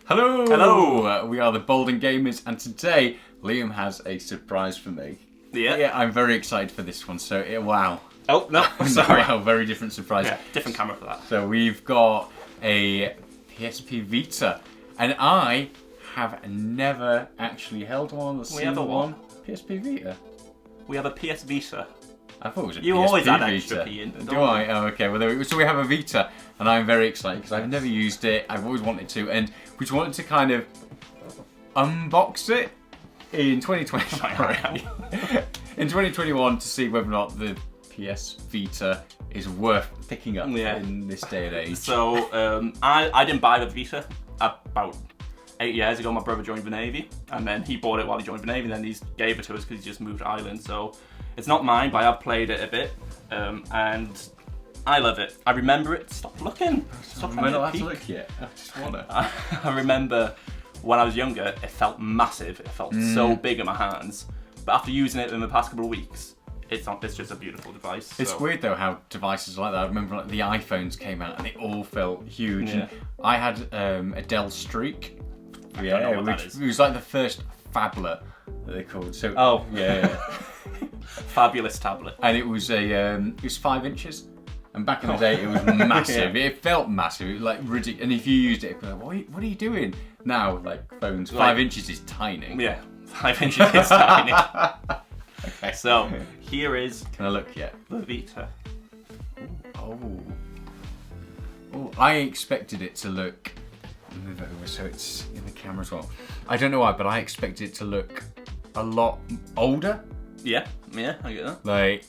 Hello! Hello! We are the Bolden Gamers, and today Liam has a surprise for me. Yeah? I'm very excited for this one, so wow. Oh, no, sorry. Wow, very different surprise. Yeah, different camera for that. So we've got a PSP Vita, and I have never actually held one. We have a what? PSP Vita. We have a PS Vita. I thought it was a You PSP always add Vita. extra P in. Do I? Oh, okay. Well, so we have a Vita, and I'm very excited because I've never used it. I've always wanted to, and we just wanted to kind of unbox it in 2020. In 2021 to see whether or not the PS Vita is worth picking up in this day and age. So I didn't buy the Vita about 8 years ago. My brother joined the Navy, and then he bought it while he joined the Navy, and then he gave it to us because he just moved to Ireland. So it's not mine, but I've played it a bit, and I love it. I remember it. Stop looking. Stop I'm not allowed to look yet. I just wanna. I remember when I was younger, it felt massive. It felt so big in my hands. But after using it in the past couple of weeks, it's just a beautiful device. It's weird though how devices like that. I remember like the iPhones came out and they all felt huge. Yeah. And I had a Dell Streak. I don't know what that is. It was like the first phablet that they called. So yeah. Fabulous tablet. And it was it was 5 inches. And back in the day, it was massive. It felt massive. It was like ridiculous. And if you used it, it'd be like, what are you doing? Now, like phones, 5 inches is tiny. Yeah, 5 inches is tiny. Okay. So here is. Can I look yet? The Vita. Oh, I expected it to look. Move it over so it's in the camera as well. I don't know why, but I expected it to look a lot older. Yeah, I get that. Like,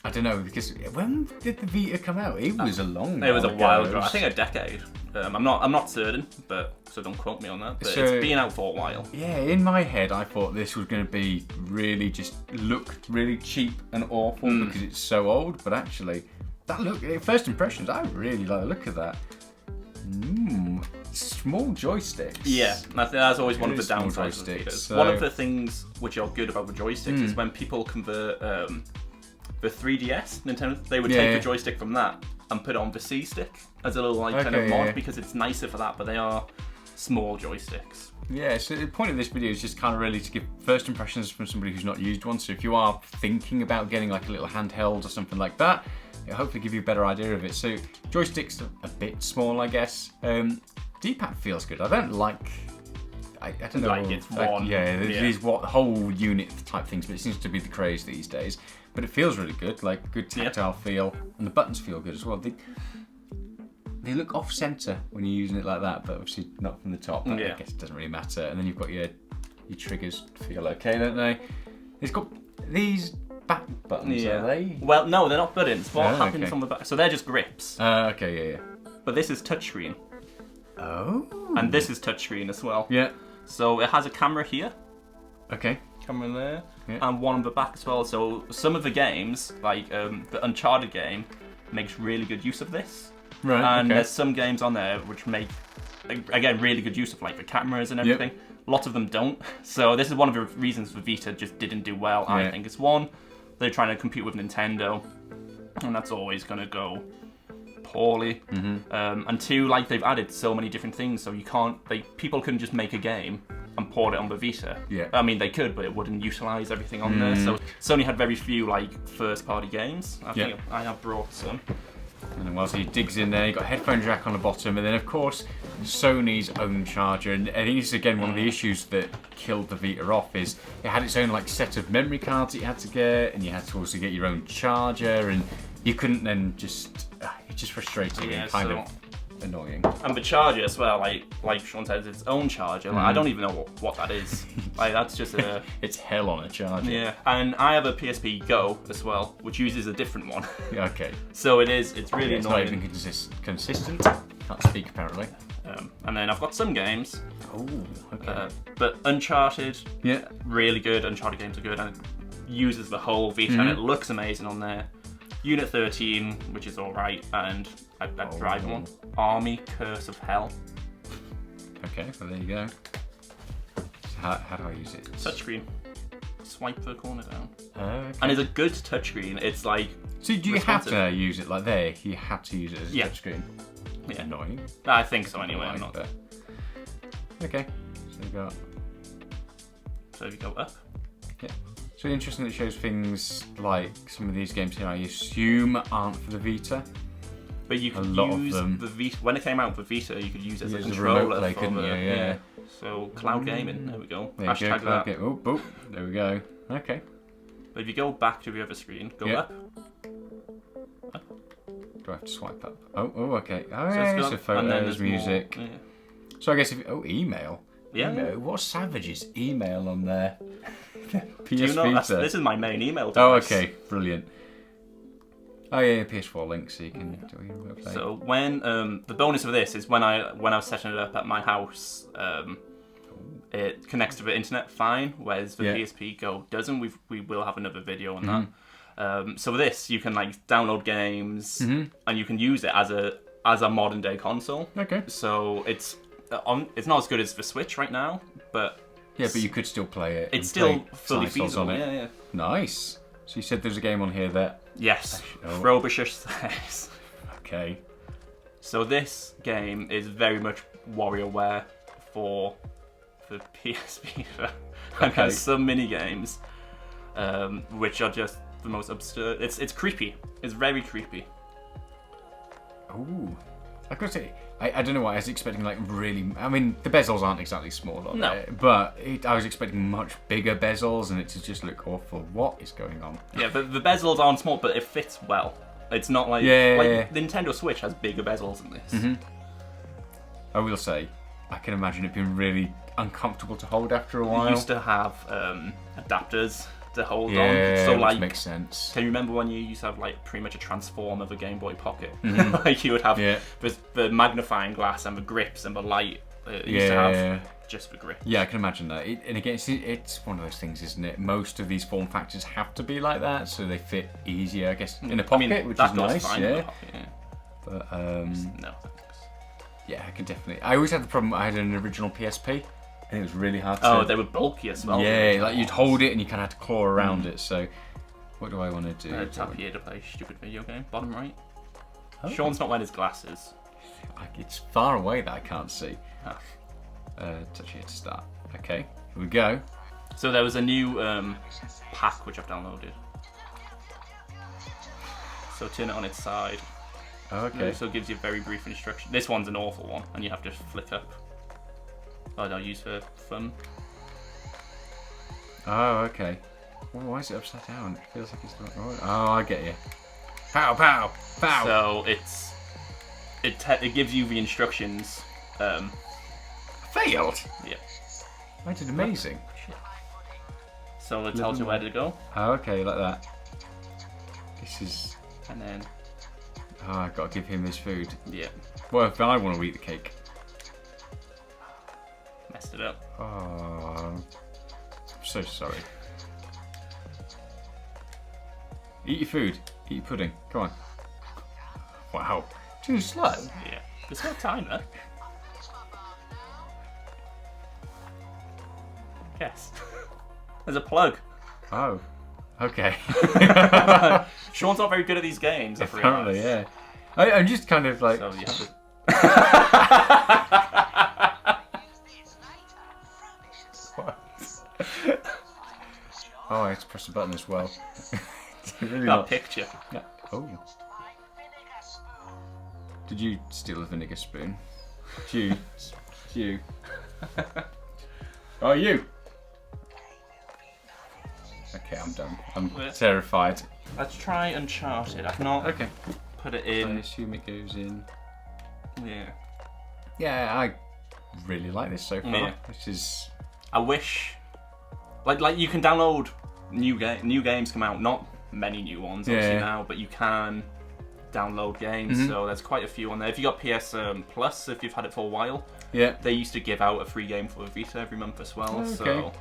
I don't know, because when did the Vita come out? It was a long. It was a ago. while ago. I think a decade. I'm not certain, but so don't quote me on that. But So, it's been out for a while. Yeah, in my head, I thought this was going to be really just looked really cheap and awful because it's so old. But actually, that look, first impressions, I really like the look of that. Small joysticks. Yeah, that's always one of the Small downsides of the joysticks, Vitas. so- One of the things which are good about the joysticks is when people convert the 3DS Nintendo, they would take the joystick from that and put it on the C stick as a little kind of mod because it's nicer for that, but they are small joysticks. Yeah, so the point of this video is just kind of really to give first impressions from somebody who's not used one. So if you are thinking about getting like a little handheld or something like that, it'll hopefully give you a better idea of it. So joysticks are a bit small, I guess. D-pad feels good. I don't like. I don't know. Like it's one. These whole unit type things, but it seems to be the craze these days. But it feels really good, like good tactile feel, and the buttons feel good as well. They look off center when you're using it like that, but obviously not from the top. I guess it doesn't really matter. And then you've got your triggers feel okay, don't they? It's got these back buttons, are they? Well, no, they're not buttons. What happens on the back? So they're just grips. Okay, yeah. But this is touchscreen. Oh. And this is touchscreen as well. Yeah. So it has a camera here. Okay. Camera there. Yeah. And one on the back as well. So some of the games, like the Uncharted game, makes really good use of this. Right. And there's some games on there which make, again, really good use of like the cameras and everything. Lots of them don't. So this is one of the reasons the Vita just didn't do well, I think. It's one, they're trying to compete with Nintendo, and that's always going to go poorly. And two, like they've added so many different things, so people couldn't just make a game and port it on the Vita. Yeah. I mean, they could, but it wouldn't utilize everything on there. So Sony had very few like first-party games. I think I have brought some. And then whilst he digs in there, you've got a headphone jack on the bottom, and then of course Sony's own charger. And I think this is again one of the issues that killed the Vita off, is it had its own like set of memory cards that you had to get, and you had to also get your own charger, and you couldn't then just it's just frustrating and kind of annoying. And the charger as well, like Sean says, its own charger. Like, I don't even know what that is. Like that's just a. It's hell on a charger. Yeah, and I have a PSP Go as well, which uses a different one. Okay. So it's really it's annoying. not even consistent. Can't speak apparently. And then I've got some games. Oh, okay. But Uncharted, really good. Uncharted games are good, and it uses the whole Vita, and it looks amazing on there. Unit 13, which is alright, and I'd drive one. Army Curse of Hell. Okay, well there you go. So how do I use it? Touchscreen. Swipe the corner down. Okay. And it's a good touchscreen. It's like. So do you have to use it like there? You have to use it as a touchscreen? Yeah. Annoying. I think so anyway. I'm not. Okay. So we got. So if you go up. Yeah. So interesting that it shows things like some of these games here I assume aren't for the Vita. But you could use the Vita, when it came out for Vita, you could use it as a controller play, for the, yeah. So cloud gaming, there we go. There Hashtag that. Oh, there we go. Okay. But if you go back to the other screen, go up. Do I have to swipe up? Oh, okay. Oh, So yeah, so photos, music. More, yeah. So I guess email. Yeah. Email. What savage is email on there? PS Do you know, Vita. this is my main email device. Oh, okay. Brilliant. Oh yeah, PS4 link, so you can do your remote play. So when the bonus of this is when I was setting it up at my house, it connects to the internet fine, whereas the PSP Go doesn't. We will have another video on that. So with this, you can like download games and you can use it as a modern day console. Okay. So it's not as good as the Switch right now, but yeah, but you could still play it. It's still fully feasible. On it. Yeah. Nice. So you said there's a game on here that. Yes. Frobisher says. Okay. So this game is very much WarioWare for PS Vita. And has some mini games, which are just the most absurd. It's creepy. It's very creepy. Ooh. I gotta say, I don't know why I was expecting like really. I mean, the bezels aren't exactly small on it, but I was expecting much bigger bezels, and it just look awful. What is going on? Yeah, but the bezels aren't small, but it fits well. It's not like the Nintendo Switch has bigger bezels than this. I will say, I can imagine it being really uncomfortable to hold after a while. It used to have adapters to hold on, so which like makes sense. Can you remember when you used to have like pretty much a transform of a Game Boy Pocket? Like you would have the magnifying glass and the grips and the light. You used to have just the grips. Yeah, I can imagine that. And again, it's one of those things, isn't it? Most of these form factors have to be like that, so they fit easier, I guess, in a pocket, which is nice. Fine in a pocket, But no. Yeah, I can definitely. I always had the problem. I had an original PSP. And it was really hard to... Oh, they were bulky as well. Yeah, like you'd hold it and you kind of had to claw around it. So, what do I want to do? Tap here to play stupid video game. Bottom right. Oh. Sean's not wearing his glasses. It's far away that I can't see. Touch here to start. Okay, here we go. So there was a new pack which I've downloaded. So turn it on its side. Oh, okay. So it gives you a very brief instruction. This one's an awful one, and you have to flick up. Oh, no, use for fun. Oh, okay. Well, why is it upside down? It feels like it's not right. Oh, I get you. Pow, pow, pow. So it gives you the instructions. Failed. Yeah. I did amazing. Shit. So it tells you where to go. Oh, okay, like that. This is. And then. Oh, I've got to give him his food. Yeah. Well, if I want to eat the cake. Messed it up. Oh, I'm so sorry. Eat your food. Eat your pudding. Come on. Wow. Too slow. Yeah. There's no timer. Yes. There's a plug. Oh. Okay. Sean's not very good at these games. Apparently, yeah. I'm just kind of like. So you have to... Oh, I have to press the button as well. Really got a picture. Yeah. Oh. Did you steal a vinegar spoon? You. Oh, you. Okay, I'm done. I'm terrified. Let's try Uncharted. I've not put it in. I assume it goes in. Yeah. Yeah, I really like this so far. Yeah. This is. I wish, like you can download new games come out. Not many new ones obviously now, but you can download games. So there's quite a few on there. If you got PS Plus, if you've had it for a while, they used to give out a free game for Vita every month as well. Okay. So.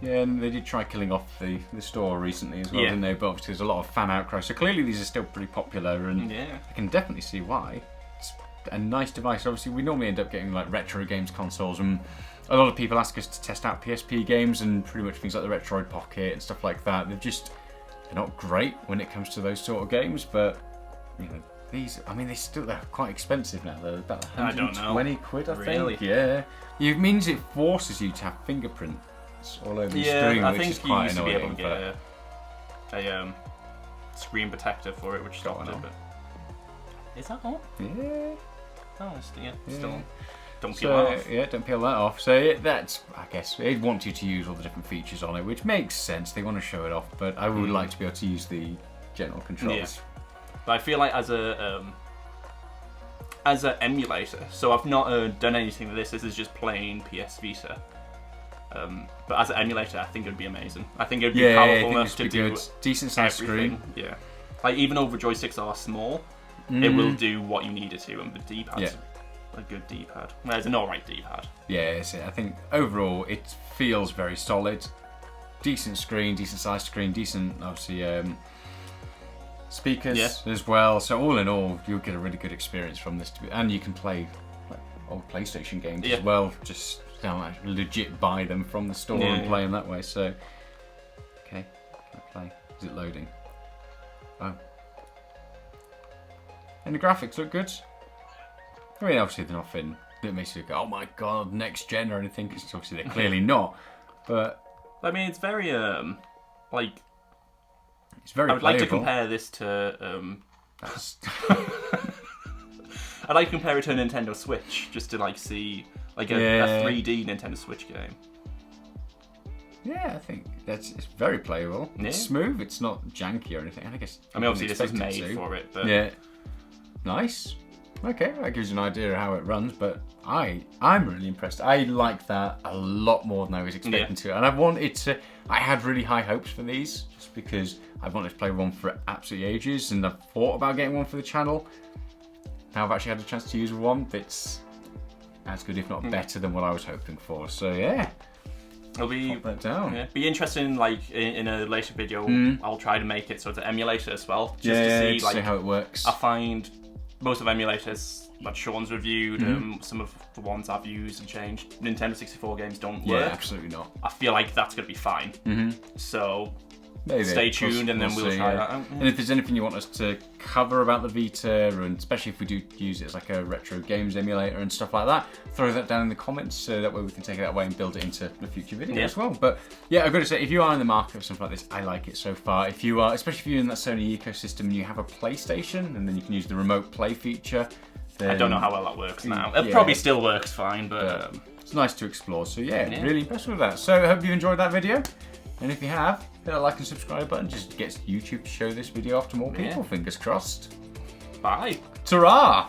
Yeah, and they did try killing off the store recently as well, didn't they? But obviously there's a lot of fan outcry, so clearly these are still pretty popular, and I can definitely see why. It's a nice device. Obviously, we normally end up getting like retro games consoles, and a lot of people ask us to test out PSP games and pretty much things like the Retroid Pocket and stuff like that. They're not great when it comes to those sort of games, but you know, these, I mean, they're quite expensive now. They're about 120 quid, I think. Yeah. It means it forces you to have fingerprints all over the screen, I which think is you quite used to be annoying. able to get a screen protector for it, which stopped it. But is that on? Yeah. Oh, still. Don't peel So that off. yeah, don't peel that off. So that's, I guess, they want you to use all the different features on it, which makes sense. They want to show it off, but I would like to be able to use the general controls. Yeah. But I feel like as an emulator, so I've not done anything with this. This is just plain PS Vita. But as an emulator, I think it'd be amazing. I think it'd be powerful enough to do decent size screen. Yeah, like even though the joysticks are small, it will do what you need it to, and the D-pad's a good D-pad. Well, it's an alright D-pad. Yeah, I think overall it feels very solid. Decent screen, decent size screen, decent obviously speakers as well. So all in all, you'll get a really good experience from this, and you can play like old PlayStation games as well. Just like legit buy them from the store and play them that way. So okay, can I play? Is it loading? Oh, and the graphics look good. I mean, obviously they're nothing that makes you go, "Oh my god, next gen" or anything. Because obviously they're clearly not. But I mean, it's very like. It's very I would like to playable. compare this to. I'd like to compare it to a Nintendo Switch, just to like see like a 3D Nintendo Switch game. Yeah, I think it's very playable. It's smooth. It's not janky or anything. And I guess. I mean, obviously this is made for it, but yeah, nice. Okay, that gives you an idea of how it runs. But I'm really impressed. I like that a lot more than I was expecting to, and I had really high hopes for these, just because I've wanted to play one for absolutely ages, and I've thought about getting one for the channel. Now I've actually had a chance to use one that's as good, if not better, than what I was hoping for. So yeah, it'll be pop that down. Yeah, be interesting. Like in a later video, I'll try to make it so it's an emulator as well, just to see how it works. I find most of emulators that Sean's reviewed, some of the ones I've used and changed, Nintendo 64 games don't work. Yeah, absolutely not. I feel like that's gonna be fine. So. Maybe. Stay tuned, and then we'll see, try that out. And if there's anything you want us to cover about the Vita, and especially if we do use it as like a retro games emulator and stuff like that, throw that down in the comments so that way we can take it that way and build it into the future video as well. But yeah, I've got to say, if you are in the market for something like this, I like it so far. If you are, especially if you're in that Sony ecosystem and you have a PlayStation, and then you can use the remote play feature. Then, I don't know how well that works now. It probably still works fine, but it's nice to explore. So yeah, really impressed with that. So I hope you enjoyed that video. And if you have, hit that like and subscribe button. Just gets YouTube to show this video off to more people. Fingers crossed. Bye. Ta-ra!